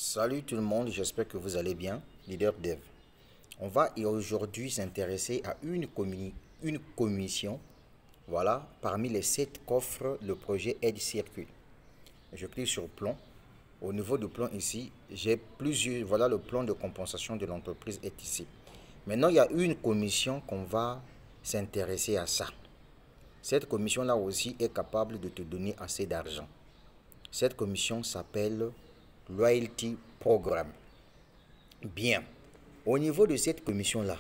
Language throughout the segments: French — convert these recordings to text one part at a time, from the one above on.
Salut tout le monde, j'espère que vous allez bien, leader dev. On va aujourd'hui s'intéresser à une commission, voilà, parmi les 7 qu'offre le projet Edge Circuit. Je clique sur plan. Au niveau du plan ici, j'ai plusieurs, voilà le plan de compensation de l'entreprise est ici. Maintenant, il y a une commission qu'on va s'intéresser à ça. Cette commission-là aussi est capable de te donner assez d'argent. Cette commission s'appelle Loyalty Programme. Bien. Au niveau de cette commission-là,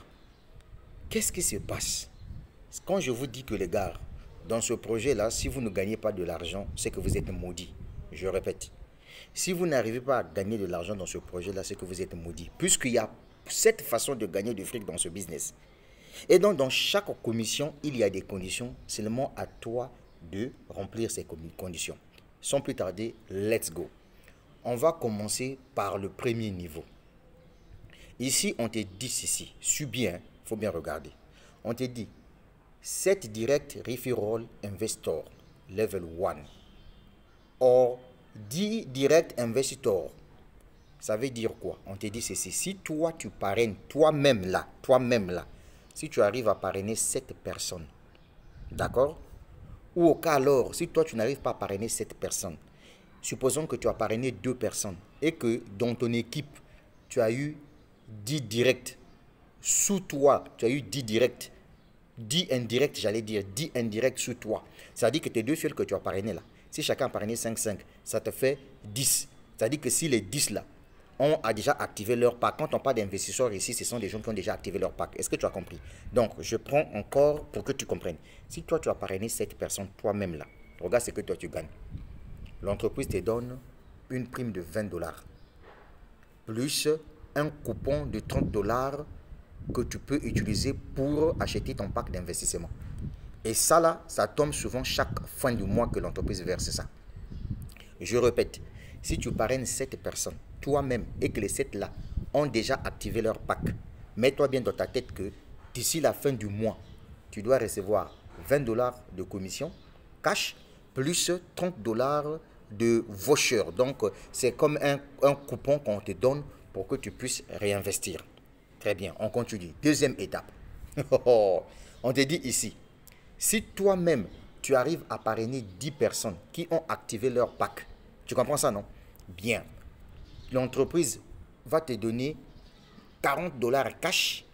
qu'est-ce qui se passe? Quand je vous dis que les gars, dans ce projet-là, si vous ne gagnez pas de l'argent, c'est que vous êtes maudit. Je répète. Si vous n'arrivez pas à gagner de l'argent dans ce projet-là, c'est que vous êtes maudit. Puisqu'il y a cette façon de gagner du fric dans ce business. Et donc, dans chaque commission, il y a des conditions. Seulement à toi de remplir ces conditions. Sans plus tarder, let's go. On va commencer par le premier niveau. Ici, on te dit ceci. Suis bien, il faut bien regarder. On te dit, set direct referral investor level 1 or 10 direct investor. Ça veut dire quoi? On te dit ceci. Si toi, tu parraines toi-même là, si tu arrives à parrainer 7 personnes, d'accord? Ou au cas alors, si toi, tu n'arrives pas à parrainer 7 personnes, supposons que tu as parrainé 2 personnes et que dans ton équipe, tu as eu 10 directs. Sous toi, tu as eu 10 directs. 10 indirects, j'allais dire 10 indirects sous toi. Ça veut dire que tes 2 fils que tu as parrainés là, si chacun a parrainé 5, ça te fait 10. Ça veut dire que si les 10 là ont déjà activé leur pack, quand on parle d'investisseurs ici, ce sont des gens qui ont déjà activé leur pack. Est-ce que tu as compris? Donc, je prends encore pour que tu comprennes. Si toi, tu as parrainé 7 personnes toi-même là, regarde ce que toi tu gagnes. L'entreprise te donne une prime de $20 plus un coupon de $30 que tu peux utiliser pour acheter ton pack d'investissement. Et ça là, ça tombe souvent chaque fin du mois que l'entreprise verse ça. Je répète, si tu parraines 7 personnes toi-même et que les 7 là ont déjà activé leur pack, mets-toi bien dans ta tête que d'ici la fin du mois, tu dois recevoir $20 de commission cash plus $30 de voucher. Donc, c'est comme un coupon qu'on te donne pour que tu puisses réinvestir. Très bien, on continue. Deuxième étape. On te dit ici, si toi-même, tu arrives à parrainer 10 personnes qui ont activé leur pack, tu comprends ça, non? Bien. L'entreprise va te donner $40 cash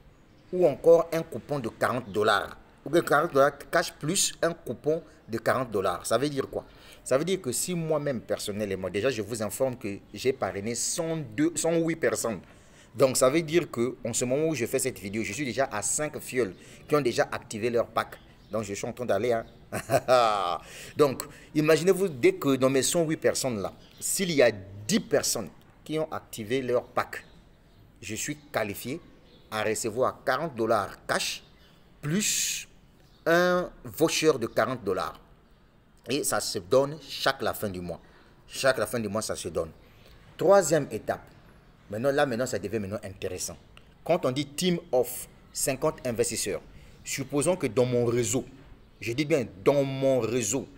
ou encore un coupon de $40. Ou bien $40 cash plus un coupon de $40. Ça veut dire quoi? Ça veut dire que si moi-même, personnellement, déjà je vous informe que j'ai parrainé 108 personnes. Donc ça veut dire qu'en ce moment où je fais cette vidéo, je suis déjà à 5 fioles qui ont déjà activé leur pack. Donc je suis en train d'aller. Hein? Donc imaginez-vous, dès que dans mes 108 personnes là, s'il y a 10 personnes qui ont activé leur pack, je suis qualifié à recevoir $40 cash plus un voucher de $40. Et ça se donne chaque la fin du mois. Chaque la fin du mois, ça se donne. Troisième étape. Maintenant, ça devient intéressant. Quand on dit team of 50 investisseurs, supposons que dans mon réseau, je dis bien dans mon réseau,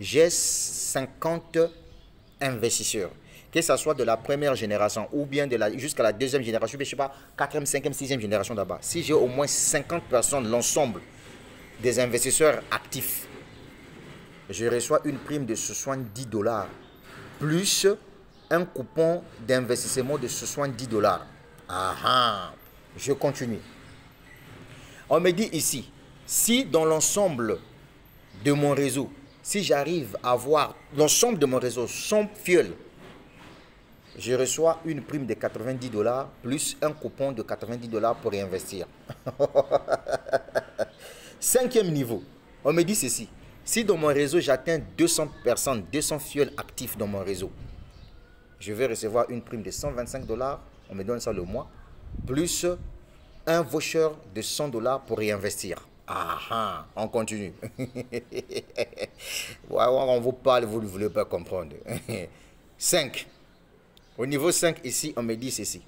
j'ai 50 investisseurs. Que ce soit de la première génération ou bien jusqu'à la deuxième génération, je ne sais pas, 4e, 5e, 6e génération d'abord. Si j'ai au moins 50 personnes, l'ensemble des investisseurs actifs, je reçois une prime de $70 plus un coupon d'investissement de $70. Ah, je continue. On me dit ici, si dans l'ensemble de mon réseau, si j'arrive à avoir l'ensemble de mon réseau 100 fioles, je reçois une prime de $90 plus un coupon de $90 pour réinvestir. Cinquième niveau, on me dit ceci. Si dans mon réseau, j'atteins 200 personnes, 200 fioles actifs dans mon réseau, je vais recevoir une prime de $125, on me donne ça le mois, plus un voucher de $100 pour réinvestir. Ah, on continue. On vous parle, vous ne voulez pas comprendre. 5. Au niveau 5, ici, on me dit ceci.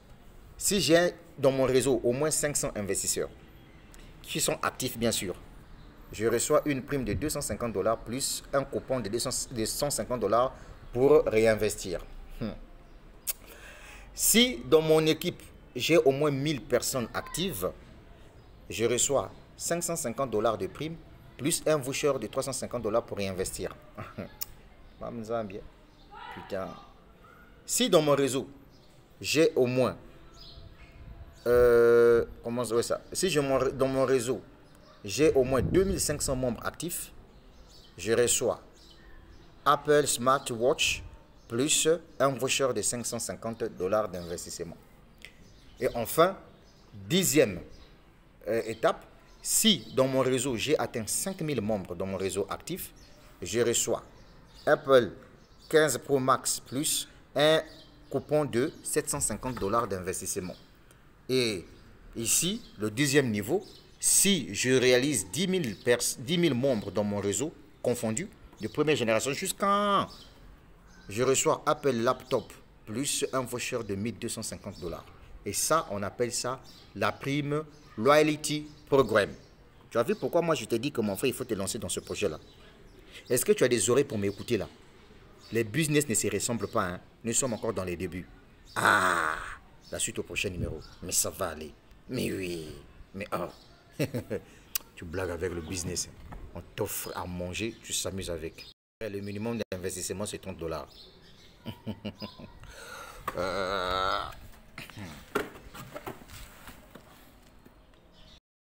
Si j'ai dans mon réseau au moins 500 investisseurs, qui sont actifs bien sûr, je reçois une prime de $250 plus un coupon de $150 pour réinvestir. Si dans mon équipe, j'ai au moins 1000 personnes actives, je reçois 550 dollars de prime plus un voucher de 350 dollars pour réinvestir. Putain. Si dans mon réseau, j'ai au moins... dans mon réseau, j'ai au moins 2500 membres actifs, je reçois Apple Smartwatch plus un voucher de 550 dollars d'investissement. Et enfin, 10e étape, si dans mon réseau, j'ai atteint 5000 membres dans mon réseau actif, je reçois Apple 15 Pro Max plus un coupon de 750 dollars d'investissement. Et ici, le deuxième niveau, si je réalise 10 000 membres dans mon réseau confondu, de première génération jusqu'à... Je reçois Apple Laptop plus un voucher de 1250 dollars. Et ça, on appelle ça la prime Loyalty Program. Tu as vu pourquoi moi je t'ai dit que mon frère, il faut te lancer dans ce projet-là. Est-ce que tu as des oreilles pour m'écouter là? Les business ne se ressemblent pas, hein? Nous sommes encore dans les débuts. Ah, la suite au prochain numéro. Mais ça va aller. Mais oui. Mais oh. Tu blagues avec le business. On t'offre à manger, tu s'amuses avec. Le minimum d'investissement, c'est 30 dollars.